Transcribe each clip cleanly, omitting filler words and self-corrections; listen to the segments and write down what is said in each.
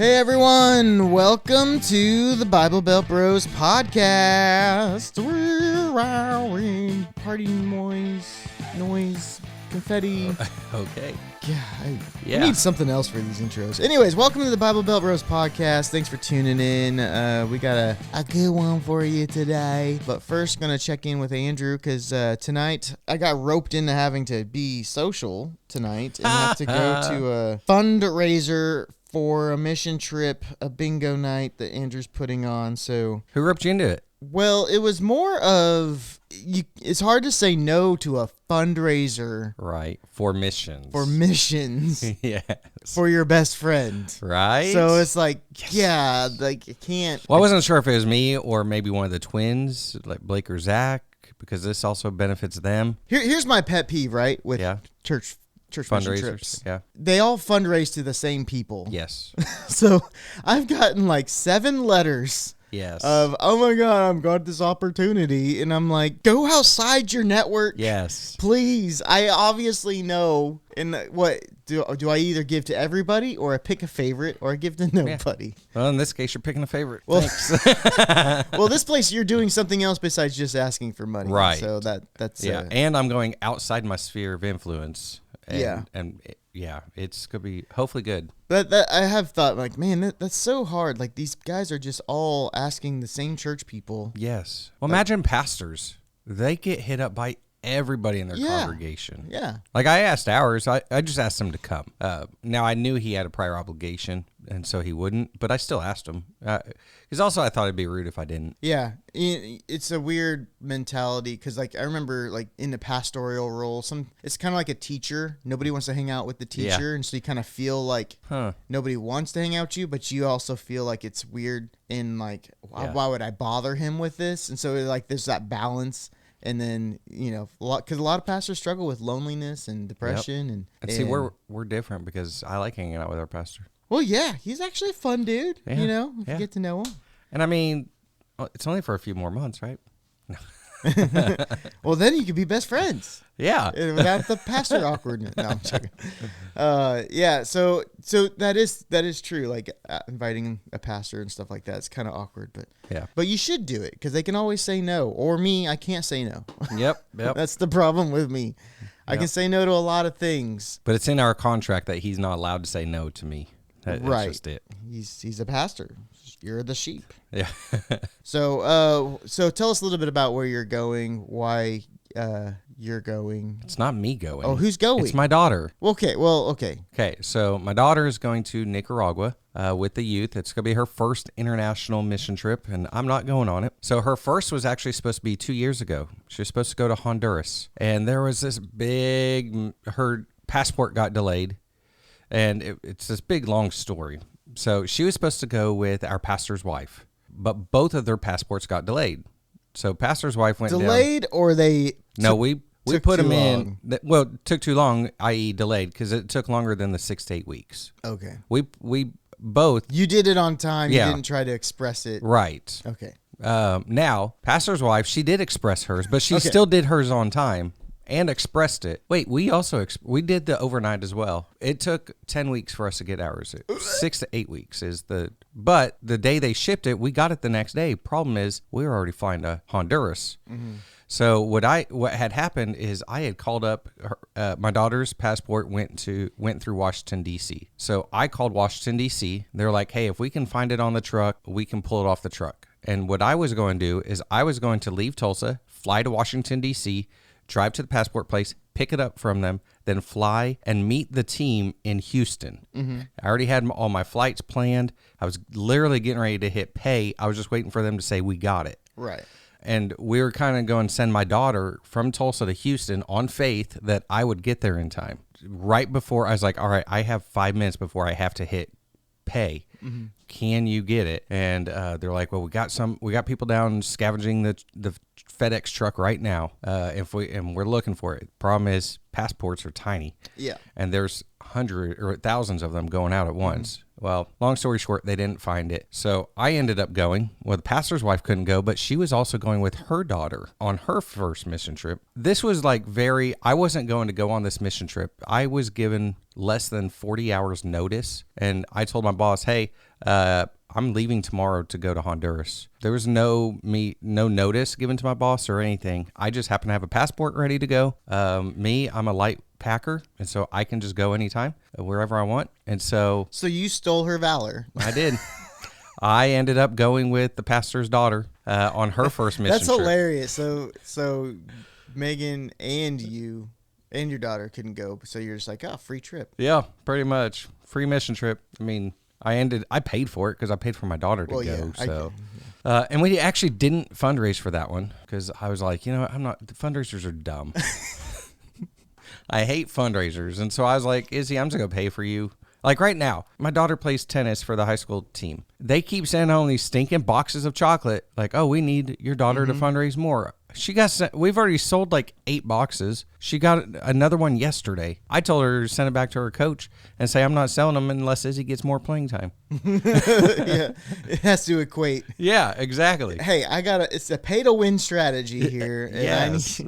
Hey everyone, welcome to the Bible Belt Bros podcast. Party noise, confetti. Okay. We need something else for these intros. Anyways, welcome to the Bible Belt Bros podcast. Thanks for tuning in. We got a good one for you today. But first, going to check in with Andrew because tonight I got roped into having to be social tonight and have to go to a fundraiser for a mission trip, a bingo night that Andrew's putting on. So Who roped you into it? Well, it was more of it's hard to say no to a fundraiser. Right. For missions. For missions. Yes. For your best friend. Right. So it's like, yeah, like you can't. Well, I wasn't sure if it was me or maybe one of the twins, like Blake or Zach, because this also benefits them. Here's my pet peeve, right? With church mission trips. Yeah. They all fundraise to the same people. Yes. So I've gotten like 7 letters. Yes. Of, oh my God, I've got this opportunity. And I'm like, go outside your network. Yes. Please. I obviously know. And what do I either give to everybody or I pick a favorite or I give to nobody? Yeah. Well, in this case, you're picking a favorite. Well, thanks. well, this place, you're doing something else besides just asking for money. Right. So that's. Yeah. And I'm going outside my sphere of influence. And it's going to be hopefully good. But I have thought, like, man, that's so hard. Like, these guys are just all asking the same church people. Yes. Well, imagine pastors. They get hit up by everybody in their congregation. Yeah. Like, I asked ours. I just asked him to come. Now, I knew he had a prior obligation, and so he wouldn't, but I still asked him. Because also I thought it'd be rude if I didn't. Yeah. It's a weird mentality because, like, I remember, like, in the pastoral role, it's kind of like a teacher. Nobody wants to hang out with the teacher, and so you kind of feel like nobody wants to hang out with you, but you also feel like it's weird and, like, why would I bother him with this? And so, like, there's that balance. And then, because a lot of pastors struggle with loneliness and depression. And see, we're different because I like hanging out with our pastor. Well, yeah, he's actually a fun dude, if you get to know him. And I mean, it's only for a few more months, right? No. Well, then you could be best friends. Yeah. Without the pastor awkwardness. No, I'm joking. So that is true. Like inviting a pastor and stuff like that, it's kind of awkward, but you should do it because they can always say no. Or me, I can't say no. Yep. That's the problem with me. I can say no to a lot of things. But it's in our contract that he's not allowed to say no to me. That's just it. He's a pastor. You're the sheep. Yeah. So tell us a little bit about where you're going, why you're going. It's not me going. Oh, who's going? It's my daughter. Okay. Okay, so my daughter is going to Nicaragua with the youth. It's going to be her first international mission trip, and I'm not going on it. So her first was actually supposed to be 2 years ago. She was supposed to go to Honduras, and there was this her passport got delayed, and it's this big, long story. So she was supposed to go with our pastor's wife, but both of their passports got delayed. So pastor's wife went delayed, or they we put them in. Well, it took too long, i.e. delayed, because it took longer than the 6 to 8 weeks. Okay. We both. You did it on time. Yeah. You didn't try to express it. Right. Okay. Now, pastor's wife, she did express hers, but she still did hers on time and expressed it. Wait, we also we did the overnight as well. It took 10 weeks for us to get ours. 6 to 8 weeks but the day they shipped it, we got it the next day. Problem is, we were already flying to Honduras. Mm-hmm. So what had happened is I had called up my daughter's passport went through Washington D.C. So I called Washington D.C. They're like, hey, if we can find it on the truck, we can pull it off the truck. And what I was going to do is I was going to leave Tulsa, fly to Washington D.C., drive to the passport place, pick it up from them, then fly and meet the team in Houston. Mm-hmm. I already had all my flights planned. I was literally getting ready to hit pay. I was just waiting for them to say we got it. Right. And we were kind of going to send my daughter from Tulsa to Houston on faith that I would get there in time. Right before, I was like, all right, I have 5 minutes before I have to hit pay. Mm-hmm. Can you get it? And they're like, well, we got people down scavenging the FedEx truck right now. We're looking for it. Problem is, passports are tiny. Yeah. And there's hundreds or thousands of them going out at once. Well, long story short, they didn't find it. So I ended up going. Well, the pastor's wife couldn't go, but she was also going with her daughter on her first mission trip. This was like I wasn't going to go on this mission trip. I was given less than 40 hours notice. And I told my boss, hey, I'm leaving tomorrow to go to Honduras. There was no notice given to my boss or anything. I just happen to have a passport ready to go. I'm a light packer, and so I can just go anytime, wherever I want. And so you stole her valor. I did. I ended up going with the pastor's daughter on her first mission That's trip. hilarious. So Megan and you and your daughter couldn't go, so you're just like, oh, free trip. Yeah, pretty much. Free mission trip. I mean, I paid for it because I paid for my daughter to go. So, and we actually didn't fundraise for that one because I was like, the fundraisers are dumb. I hate fundraisers. And so I was like, Izzy, I'm just going to pay for you. Like right now, my daughter plays tennis for the high school team. They keep sending home these stinking boxes of chocolate. Like, oh, we need your daughter to fundraise more. We've already sold like 8 boxes. She got another one yesterday. I told her to send it back to her coach and say, I'm not selling them unless Izzy gets more playing time. Yeah, it has to equate. Yeah, exactly. Hey, it's a pay to win strategy here. Yes.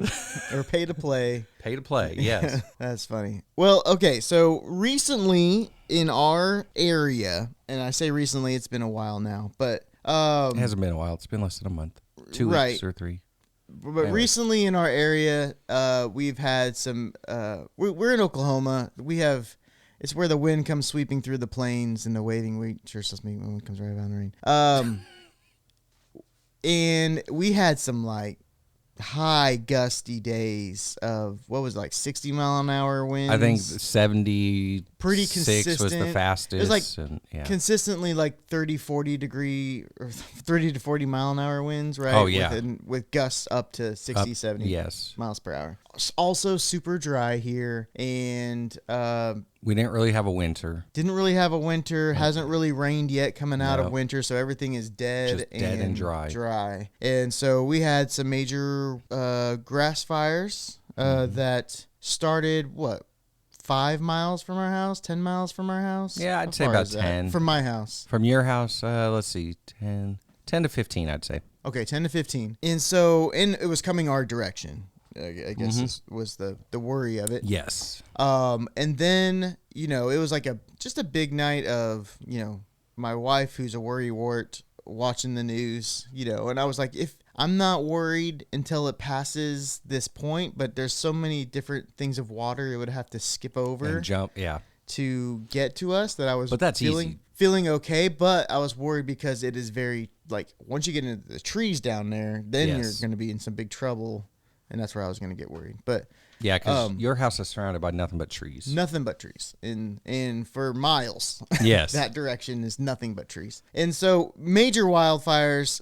Or pay to play. Pay to play, yes. That's funny. Well, okay, so recently in our area, and I say recently, it's been a while now, but it hasn't been a while. It's been less than a month. 2 weeks or 3. But recently in our area, we've had some. We're in Oklahoma. It's where the wind comes sweeping through the plains and the waving wheat. Sure, supposed to be when it comes right around the rain. And we had some like high gusty days of what was it, like 60 mile an hour winds. I think 70. Pretty consistent. Was the fastest. It was like consistently like 30 to 40 mile an hour winds, right? Oh, yeah. With gusts up to 60, 70 miles per hour. Also super dry here. And we didn't really have a winter. Hasn't really rained yet coming out of winter. So everything is dead and dry. And so we had some major grass fires that started, 5 miles from our house, 10 miles from our house? Yeah, I'd say about 10. From my house. From your house, let's see, 10 to 15, I'd say. Okay, 10 to 15. And it was coming our direction. I guess this was the worry of it. Yes. And then, it was like just a big night of, my wife, who's a worrywart, watching the news, and I was like, if I'm not worried until it passes this point, but there's so many different things of water it would have to skip over and jump, to get to us that I was feeling okay, but I was worried because it is very, like, once you get into the trees down there, then you're going to be in some big trouble, and that's where I was going to get worried. But yeah, because your house is surrounded by nothing but trees. Nothing but trees. And for miles, yes, that direction is nothing but trees. And so major wildfires,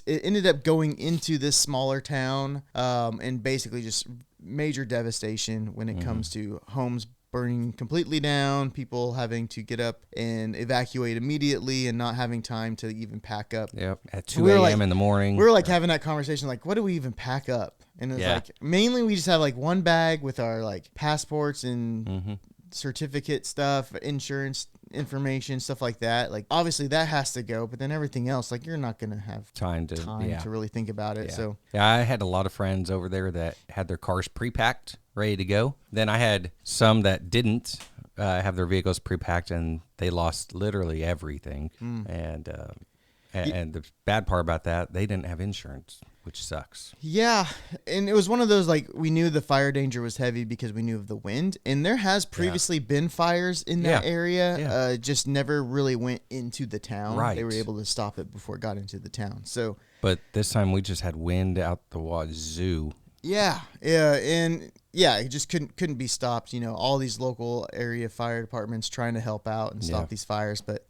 it ended up going into this smaller town, and basically just major devastation when it comes to homes burning completely down, people having to get up and evacuate immediately and not having time to even pack up. Yep, at 2 a.m. in the morning. We were like having that conversation, like, what do we even pack up? And it was like, mainly we just have like one bag with our like passports and certificate stuff, insurance information, stuff like that. Like, obviously that has to go, but then everything else, like, you're not going to have time to really think about it. Yeah. So I had a lot of friends over there that had their cars pre-packed, ready to go. Then I had some that didn't have their vehicles pre-packed, and they lost literally everything. And the bad part about that, they didn't have insurance, which sucks. Yeah, and it was one of those, like, we knew the fire danger was heavy because we knew of the wind, and there has previously been fires in that area, just never really went into the town. Right. They were able to stop it before it got into the town. So, but this time we just had wind out the wazoo. Yeah, and it just couldn't be stopped. All these local area fire departments trying to help out and stop these fires, but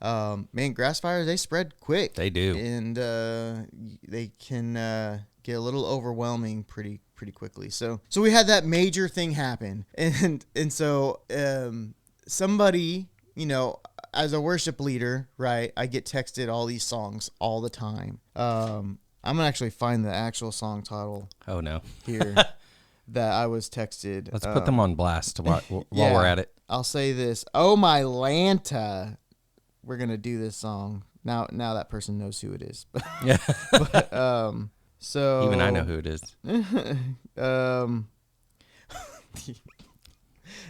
man, grass fires, they spread quick. They do, and they can get a little overwhelming pretty quickly. So we had that major thing happen, and so somebody, as a worship leader, right? I get texted all these songs all the time. I'm gonna actually find the actual song title Oh no. here that I was texted. Let's put them on blast while yeah, we're at it. I'll say this. Oh my Lanta. We're gonna do this song. Now that person knows who it is. Yeah. So even I know who it is.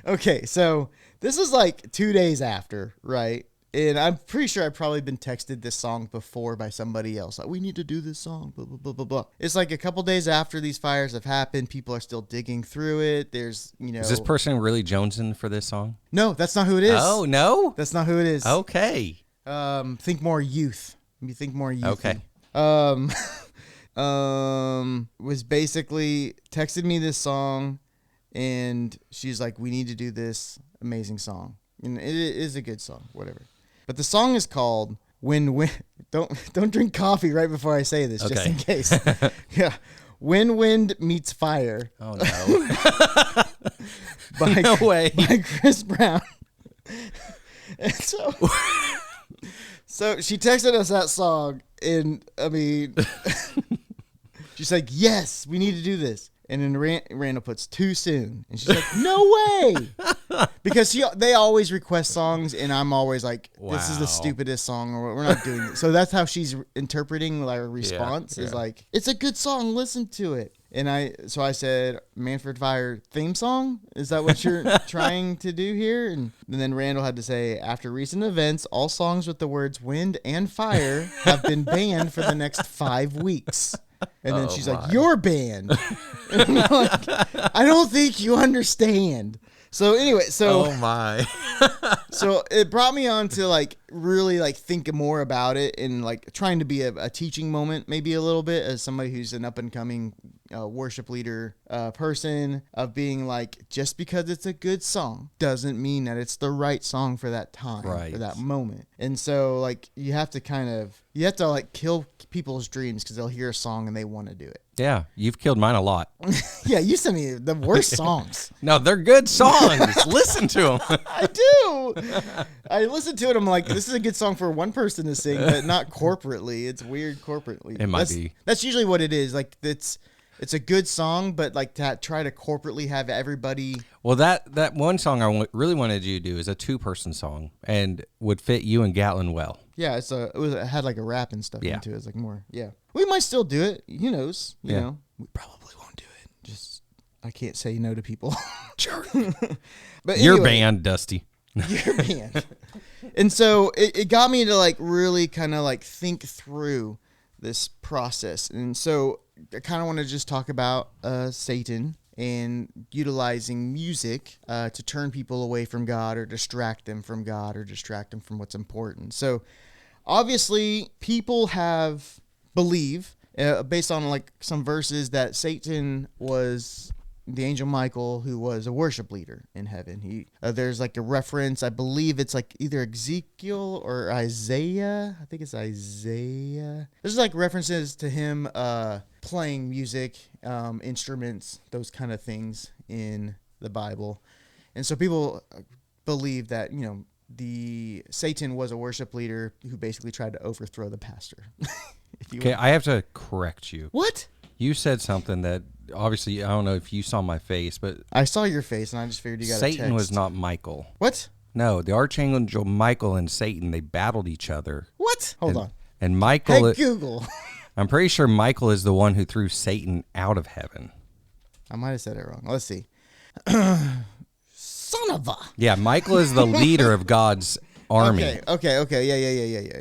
Okay, so this is like 2 days after, right? And I'm pretty sure I've probably been texted this song before by somebody else. Like, we need to do this song, blah, blah, blah, blah, blah. It's like a couple days after these fires have happened. People are still digging through it. There's, Is this person really jonesing for this song? No, that's not who it is. Oh, no? That's not who it is. Okay. Think more youth. You think more youth. Okay. Was basically texted me this song, and she's like, we need to do this amazing song. And it is a good song, whatever. But the song is called When don't drink coffee right before I say this, just in case. Yeah. When Wind Meets Fire. Oh no. No way. By Chris Brown. And so she texted us that song, and I mean she's like, yes, we need to do this. And then Randall puts too soon. And she's like, no way. Because they always request songs, and I'm always like, this is the stupidest song, or we're not doing it. So that's how she's interpreting our response is like, it's a good song, listen to it. And I said, Manfred Fire theme song? Is that what you're trying to do here? And then Randall had to say, after recent events, all songs with the words wind and fire have been banned for the next 5 weeks. And then she's like, you're banned. And I'm like, I don't think you understand. So anyway, oh my. So it brought me on to like really like think more about it, and like trying to be a teaching moment maybe a little bit as somebody who's an up and coming worship leader person, of being like, just because it's a good song doesn't mean that it's the right song for that time, for that moment. And so like you have to like kill people's dreams because they'll hear a song and they want to do it. Yeah, you've killed mine a lot. Yeah, you sent me the worst songs. No, they're good songs. Listen to them. I do. I listen to it. I'm like, this is a good song for one person to sing, but not corporately. It's weird corporately. It might be. That's usually what it is. Like it's a good song, but like to try to corporately have everybody. Well, that one song I really wanted you to do is a 2-person song and would fit you and Gatlin well. Yeah, it had like a rap and stuff into it. It's like more. Yeah, we might still do it. Who knows? You know, we probably won't do it. Just I can't say no to people. Sure. But your band, Dusty. Your band. And so it got me to like really kind of like think through this process. And so I kind of want to just talk about Satan and utilizing music to turn people away from God, or distract them from God, or distract them from what's important. So obviously people believe based on like some verses that Satan was the angel Michael, who was a worship leader in heaven. There's like a reference, I believe it's like either Ezekiel or Isaiah. I think it's Isaiah. There's like references to him playing music, instruments, those kind of things in the Bible. And so people believe that, the Satan was a worship leader who basically tried to overthrow the pastor. Okay, I have to correct you. What? You said something that obviously, I don't know if you saw my face, but I saw your face and I just figured you got a text. Satan was not Michael. What? No, the archangel Michael and Satan, they battled each other. What? Hold on. And Michael... Hey, Google. I'm pretty sure Michael is the one who threw Satan out of heaven. I might have said it wrong. Let's see. Son of a... Yeah, Michael is the leader of God's army. Okay. Yeah.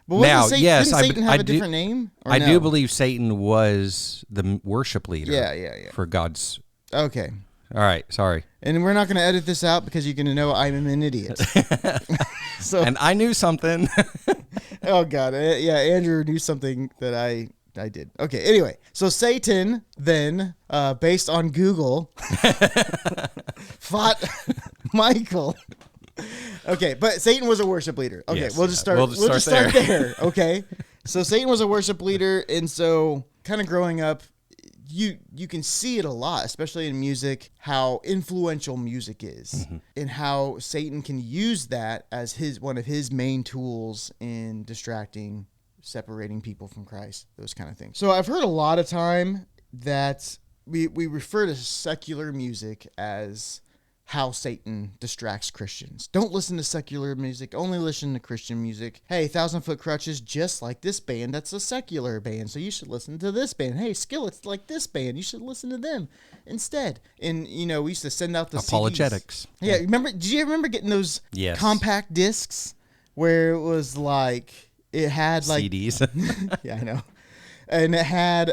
But now, didn't Satan have a different name? I do believe Satan was the worship leader. Yeah. For God's... Okay. All right, sorry. And we're not going to edit this out because you're going to know I'm an idiot. And I knew something. Oh, God. Yeah, Andrew knew something that I did. Okay, anyway. So Satan then, based on Google, fought Michael. Okay, but Satan was a worship leader. Okay, yes, we'll just start. We'll just start there. Okay, so Satan was a worship leader, and so kind of growing up, you can see it a lot, especially in music, how influential music is, and how Satan can use that as one of his main tools in distracting separating people from Christ, those kind of things. So I've heard a lot of time that we refer to secular music as how Satan distracts Christians. Don't listen to secular music, only listen to Christian music. Hey, 1,000 Foot Krutch is just like this band that's a secular band, so you should listen to this band. Hey, Skillet's like this band, you should listen to them instead. And, we used to send out the apologetics. CDs. Yeah, did you remember getting those compact discs where it was like, it had like... CDs. Yeah, I know. And it had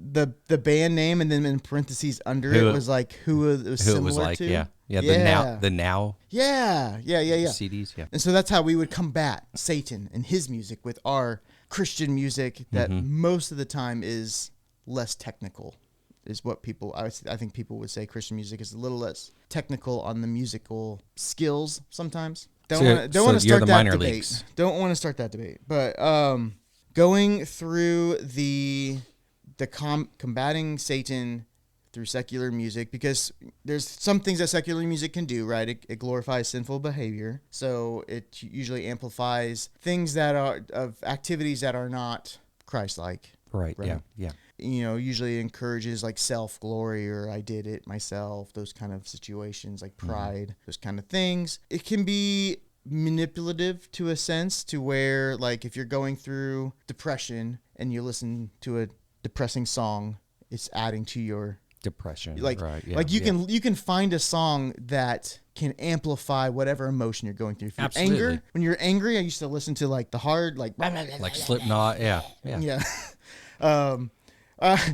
the band name, and then in parentheses under it was like who it was similar to. Yeah. The now. Yeah. CDs. Yeah. And so that's how we would combat Satan and his music with our Christian music that most of the time is less technical. Is what I think people would say Christian music is a little less technical on the musical skills sometimes. Don't want to start that debate. Leagues. Don't want to start that debate. But going through the combating Satan through secular music, because there's some things that secular music can do, right? It glorifies sinful behavior, so it usually amplifies things that are of activities that are not Christ-like. Right. Yeah. Usually encourages like self-glory or I did it myself, those kind of situations, like pride, those kind of things. It can be manipulative to a sense, to where like if you're going through depression and you listen to a depressing song, it's adding to your depression. Like, right, yeah, like you can find a song that can amplify whatever emotion you're going through. If you're Absolutely. when you're angry, I used to listen to like the hard, like Slipknot. Yeah.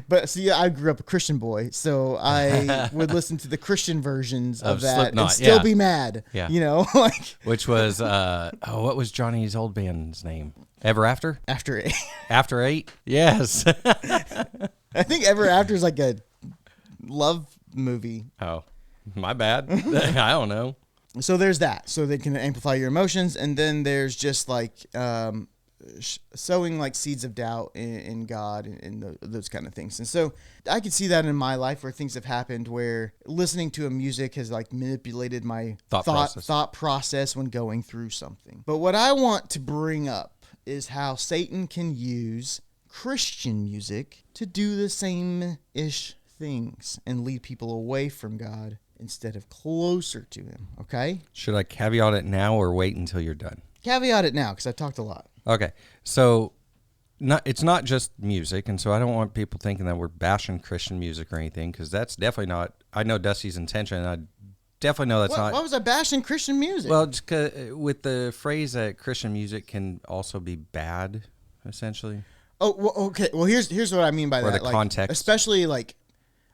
But see, I grew up a Christian boy, so I would listen to the Christian versions of that Slipknot, and still be mad. Yeah. Like which was what was Johnny's old band's name? Ever After? After 8. After 8? Yes. I think Ever After is like a love movie. Oh, my bad. I don't know. So there's that. So they can amplify your emotions, and then there's just like sowing like seeds of doubt in God and those kind of things. And so I could see that in my life where things have happened where listening to a music has like manipulated my thought process when going through something. But what I want to bring up is how Satan can use Christian music to do the same-ish things and lead people away from God instead of closer to him, okay? Should I caveat it now or wait until you're done? Caveat it now, because I've talked a lot. Okay, so it's not just music, and so I don't want people thinking that we're bashing Christian music or anything, because that's definitely not, I know Dusty's intention, and I definitely know that's not. Why was I bashing Christian music? Well, just with the phrase that Christian music can also be bad, essentially. Oh, well, okay. Well, here's what I mean by or that. The context. Especially, like,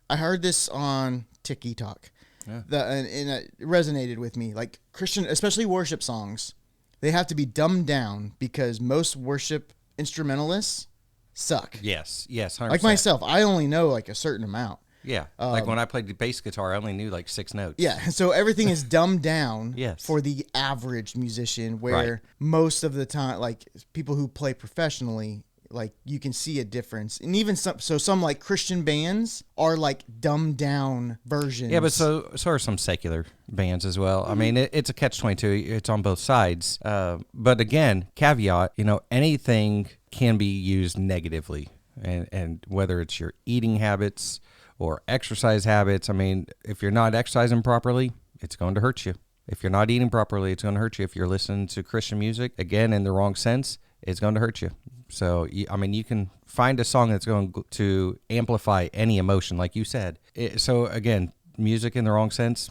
I heard this on TikTok. Yeah. And it resonated with me. Like, Christian, especially worship songs, they have to be dumbed down because most worship instrumentalists suck. Yes, 100%. Like myself, I only know, like, a certain amount. Yeah, like when I played the bass guitar, I only knew like 6 notes. Yeah, so everything is dumbed down yes. for the average musician, where most of the time, like people who play professionally, like you can see a difference. And even some like Christian bands are like dumbed down versions. Yeah, but so are some secular bands as well. Mm-hmm. I mean, it's a catch-22. It's on both sides. But again, caveat, anything can be used negatively. And whether it's your eating habits or exercise habits. I mean, if you're not exercising properly, it's going to hurt you. If you're not eating properly, it's going to hurt you. If you're listening to Christian music, again, in the wrong sense, it's going to hurt you. So, I mean, you can find a song that's going to amplify any emotion, like you said. So, again, music in the wrong sense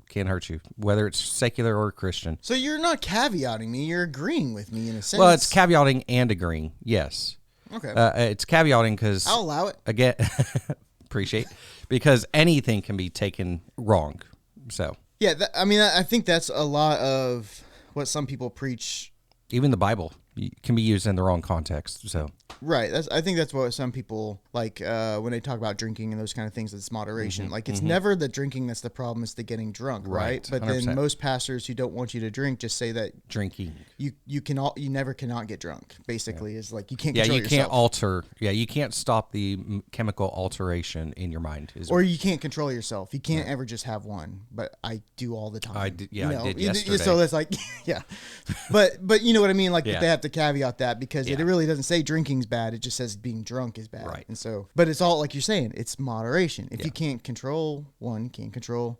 can hurt you, whether it's secular or Christian. So you're not caveating me. You're agreeing with me in a sense. Well, it's caveating and agreeing, yes. Okay. It's caveating because... I'll allow it. Again... Appreciate, because anything can be taken wrong. So yeah, I think that's a lot of what some people preach. Even the Bible can be used in the wrong context. So right, I think that's what some people like when they talk about drinking and those kind of things. It's moderation. Like it's never the drinking that's the problem; it's the getting drunk, right? But 100%. Then most pastors who don't want you to drink just say that drinking you never cannot get drunk. Basically, is like you can't. Control you can't alter. Yeah, you can't stop the chemical alteration in your mind. Or you can't control yourself. You can't ever just have one. But I do all the time. I did yesterday. So that's like yeah, but you know what I mean. Like they have to caveat that because it really doesn't say drinking's bad. It just says being drunk is bad. Right. And so, but it's all like you're saying, it's moderation. If you can't control one, you can't control,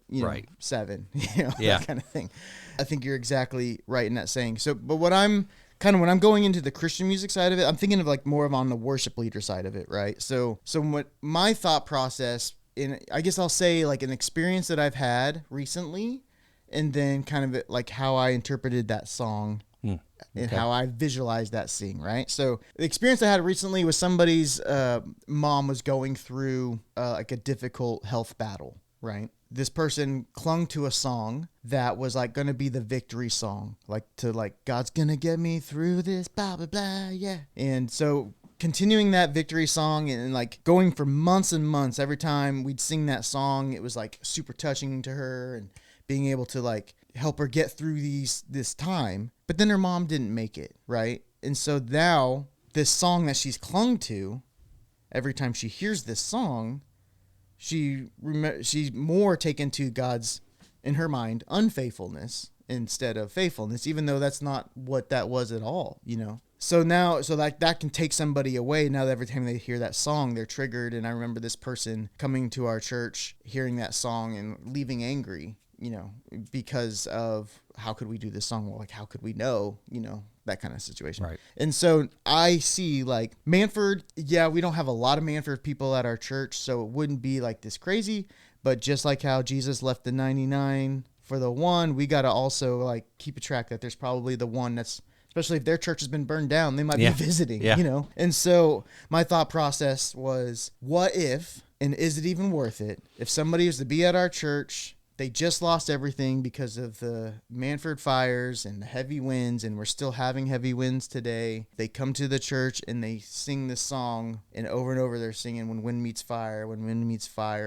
seven, that kind of thing. I think you're exactly right in that saying. So, but what I'm kind of, when I'm going into the Christian music side of it, I'm thinking of like more of on the worship leader side of it, right? So what my thought process I guess I'll say like an experience that I've had recently, and then kind of like how I interpreted that song and how I visualized that scene, right? So the experience I had recently was somebody's mom was going through like a difficult health battle, right? This person clung to a song that was like going to be the victory song, like God's going to get me through this, blah, blah, blah, yeah. And so continuing that victory song and like going for months and months, every time we'd sing that song, it was like super touching to her and being able to like help her get through this time. But then her mom didn't make it, right? And so now this song that she's clung to, every time she hears this song, she's more taken to God's, in her mind, unfaithfulness instead of faithfulness, even though that's not what that was at all, So now, that can take somebody away. Now that every time they hear that song, they're triggered. And I remember this person coming to our church, hearing that song and leaving angry, because of how could we do this song? Well, like, how could we know, that kind of situation. Right. And so I see like Manford, we don't have a lot of Manford people at our church, so it wouldn't be like this crazy, but just like how Jesus left the 99 for the one, we got to also like keep a track that there's probably the one that's, especially if their church has been burned down, they might be visiting, And so my thought process was, what if, and is it even worth it, if somebody was to be at our church, they just lost everything because of the Manford fires and the heavy winds, and we're still having heavy winds today. They come to the church and they sing this song, and over they're singing, when wind meets fire,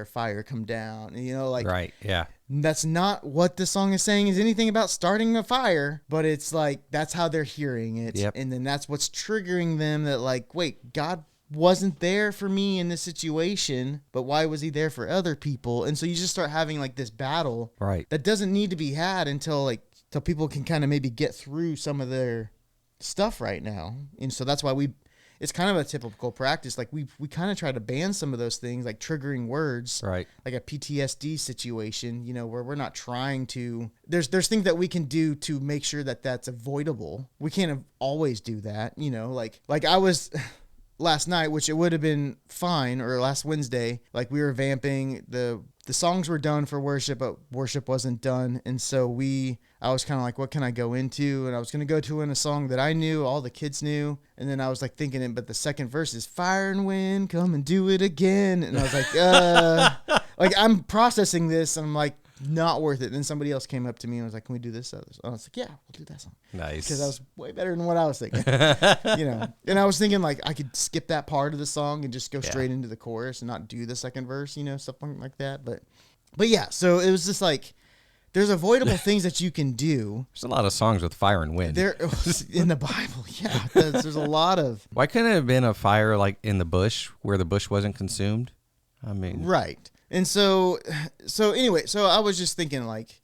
fire come down. And, right, yeah. That's not what the song is saying is anything about starting a fire, but it's like that's how they're hearing it. Yep. And then that's what's triggering them, that like, wait, God wasn't there for me in this situation, but why was he there for other people? And so you just start having like this battle that doesn't need to be had until people can kind of maybe get through some of their stuff right now. And so that's why it's kind of a typical practice. Like we kind of try to ban some of those things, like triggering words, right? Like a PTSD situation, where we're not trying to, there's things that we can do to make sure that that's avoidable. We can't always do that, like I was last night, which it would have been fine, or last Wednesday, like we were vamping, the songs were done for worship, but worship wasn't done. And so I was kind of like, what can I go into? And I was going to go to a song that I knew, all the kids knew. And then I was like thinking it, but the second verse is fire and wind, come and do it again. And I was like, like I'm processing this and I'm like, not worth it. Then somebody else came up to me and was like, can we do this? I was like, yeah, we'll do that song. Nice. Because that was way better than what I was thinking. And I was thinking like I could skip that part of the song and just go straight into the chorus and not do the second verse, something like that. But yeah, so it was just like, there's avoidable things that you can do. There's a lot of songs with fire and wind. There in the Bible, there's a lot of. Why couldn't it have been a fire like in the bush where the bush wasn't consumed? I mean, right. And so anyway, so I was just thinking like,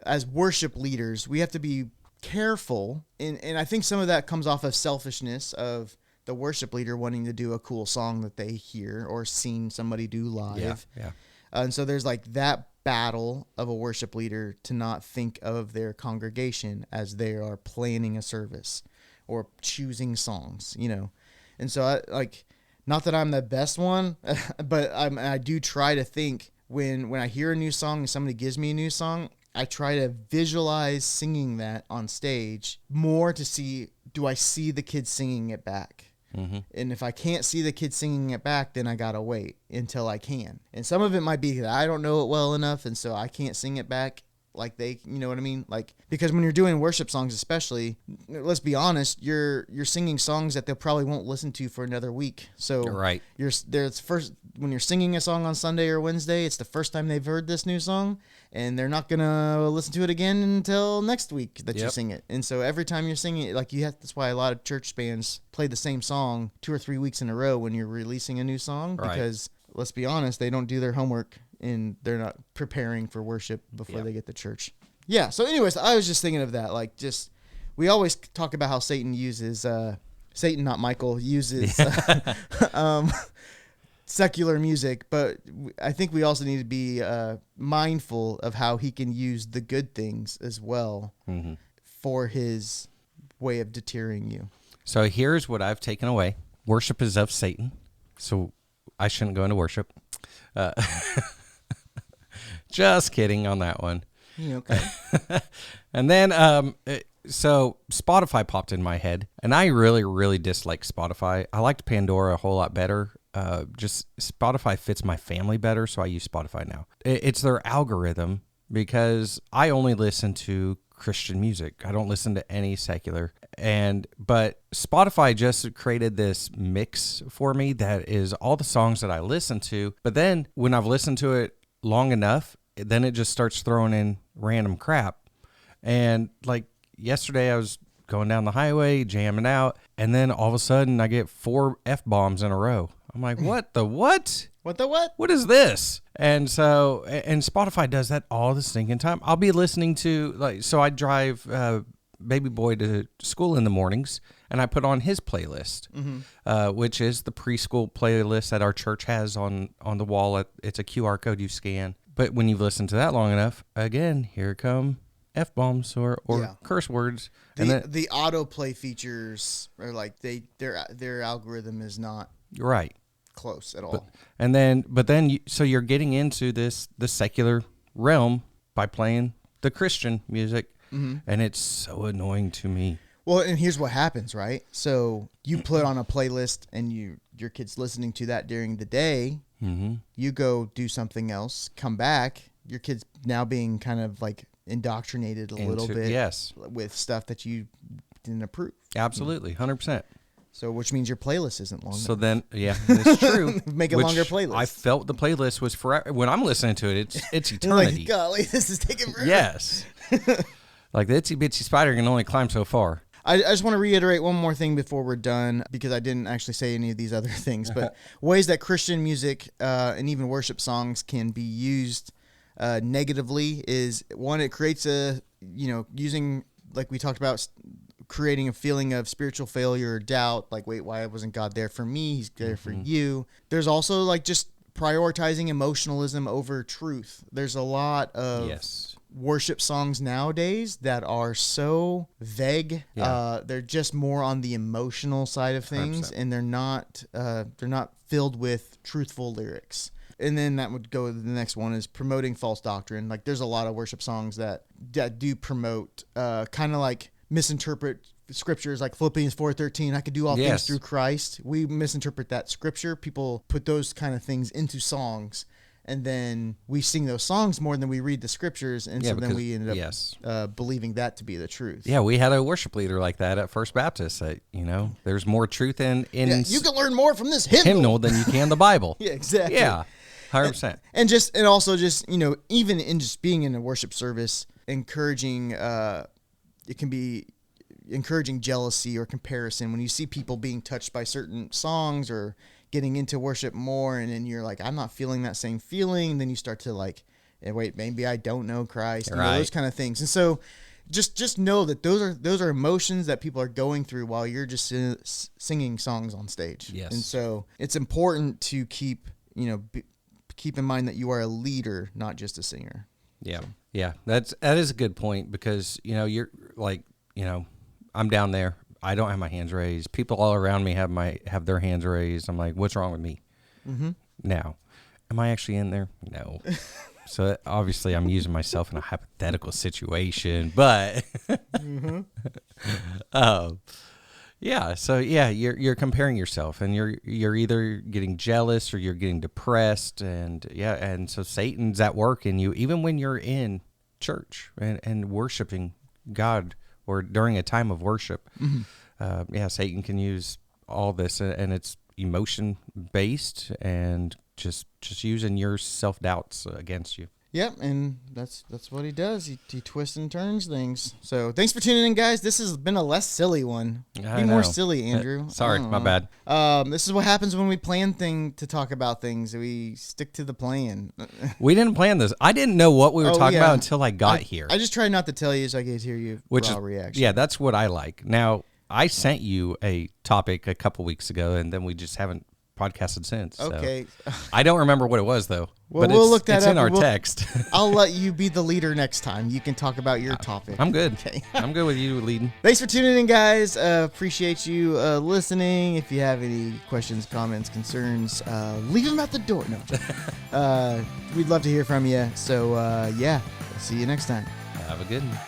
as worship leaders, we have to be careful. And I think some of that comes off of selfishness of the worship leader wanting to do a cool song that they hear or seen somebody do live. Yeah. And so there's like that battle of a worship leader to not think of their congregation as they are planning a service or choosing songs, And so not that I'm the best one, but I do try to think when I hear a new song and somebody gives me a new song, I try to visualize singing that on stage more to see, do I see the kids singing it back? Mm-hmm. And if I can't see the kids singing it back, then I got to wait until I can. And some of it might be that I don't know it well enough, and so I can't sing it back like they, you know what I mean? Like, because when you're doing worship songs, especially, let's be honest, you're singing songs that they probably won't listen to for another week. So right. When you're singing a song on Sunday or Wednesday, it's the first time they've heard this new song, and they're not gonna listen to it again until next week that you sing it. And so every time you're singing it, that's why a lot of church bands play the same song 2 or 3 weeks in a row when you're releasing a new song, because let's be honest, they don't do their homework and they're not preparing for worship before they get to church. Yeah. So anyways, I was just thinking of that, like, just we always talk about how Satan uses Satan, not Michael, uses secular music, but I think we also need to be mindful of how he can use the good things as well for his way of deterring you. So here's what I've taken away. Worship is of Satan, so I shouldn't go into worship. Just kidding on that one. Okay. And then, so Spotify popped in my head, and I really, really dislike Spotify. I liked Pandora a whole lot better. Just Spotify fits my family better, so I use Spotify now. It's their algorithm because I only listen to Christian music. I don't listen to any secular. But Spotify just created this mix for me that is all the songs that I listen to. But then when I've listened to it long enough, then it just starts throwing in random crap. And like yesterday I was going down the highway, jamming out, and then all of a sudden I get 4 F-bombs in a row. I'm like, what the what? What the what? What is this? And so, and Spotify does that all the stinking time. I'll be listening to, so I drive baby boy to school in the mornings, and I put on his playlist, which is the preschool playlist that our church has on the wall. It's a QR code you scan. But when you've listened to that long enough, again, here come F-bombs or curse words. The autoplay features are like their algorithm is not right close at all. But then so you're getting into the secular realm by playing the Christian music, and it's so annoying to me. Well, and here's what happens, right? So you put on a playlist and your kid's listening to that during the day. You go do something else, come back, your kid's now being kind of like indoctrinated a little bit with stuff that you didn't approve. Absolutely, 100%. So which means your playlist isn't long So enough. then, that's true. Make a longer playlist. I felt the playlist was forever. When I'm listening to it, it's eternity. Like, golly, this is taking forever. Yes. Like the itsy bitsy spider can only climb so far. I just want to reiterate one more thing before we're done, because I didn't actually say any of these other things, but ways that Christian music and even worship songs can be used negatively is, one, it creates using, like we talked about, creating a feeling of spiritual failure or doubt, like, wait, why wasn't God there for me? He's there for you. There's also like just prioritizing emotionalism over truth. There's a lot of worship songs nowadays that are so vague. They're just more on the emotional side of things, 100%. And they're not filled with truthful lyrics. And then that would go to the next one, is promoting false doctrine. Like there's a lot of worship songs that do promote kind of like misinterpret scriptures, like Philippians 4:13. I could do all things through Christ. We misinterpret that scripture. People put those kind of things into songs, and then we sing those songs more than we read the scriptures, and so then we ended up believing that to be the truth. Yeah, we had a worship leader like that at First Baptist. That there's more truth in you can learn more from this hymnal than you can the Bible. Yeah, exactly. Yeah, 100%. And also even in just being in a worship service, encouraging it can be encouraging jealousy or comparison when you see people being touched by certain songs or getting into worship more, and then you're like, I'm not feeling that same feeling. Then you start to like, wait, maybe I don't know Christ, those kind of things. And so just know that those are emotions that people are going through while you're just singing songs on stage. Yes. And so it's important to keep in mind that you are a leader, not just a singer. Yeah. So. Yeah. That is a good point, because, you're like, I'm down there. I don't have my hands raised. People all around me have their hands raised. I'm like, what's wrong with me? Now, am I actually in there? No. So obviously I'm using myself in a hypothetical situation, but you're comparing yourself, and you're either getting jealous or you're getting depressed, and so Satan's at work in you, even when you're in church and worshiping God, or during a time of worship. Satan can use all this, and it's emotion based, and just using your self-doubts against you. Yep, and that's what he does. He twists and turns things. So thanks for tuning in, guys. This has been a less silly one. Be more silly, Andrew. Sorry, my bad. This is what happens when we plan to talk about things. We stick to the plan. We didn't plan this. I didn't know what we were talking about until I got here. I just tried not to tell you so I could hear your raw reaction. Yeah, that's what I like. Now, I sent you a topic a couple weeks ago, and then we just haven't podcasted since. Okay. So. I don't remember what it was, though. Well, we'll look that up. It's in our text. I'll let you be the leader next time. You can talk about your topic. I'm good. Okay. I'm good with you leading. Thanks for tuning in, guys. Appreciate you listening. If you have any questions, comments, concerns, leave them at the door. No. We'd love to hear from you. So, yeah, see you next time. Have a good one.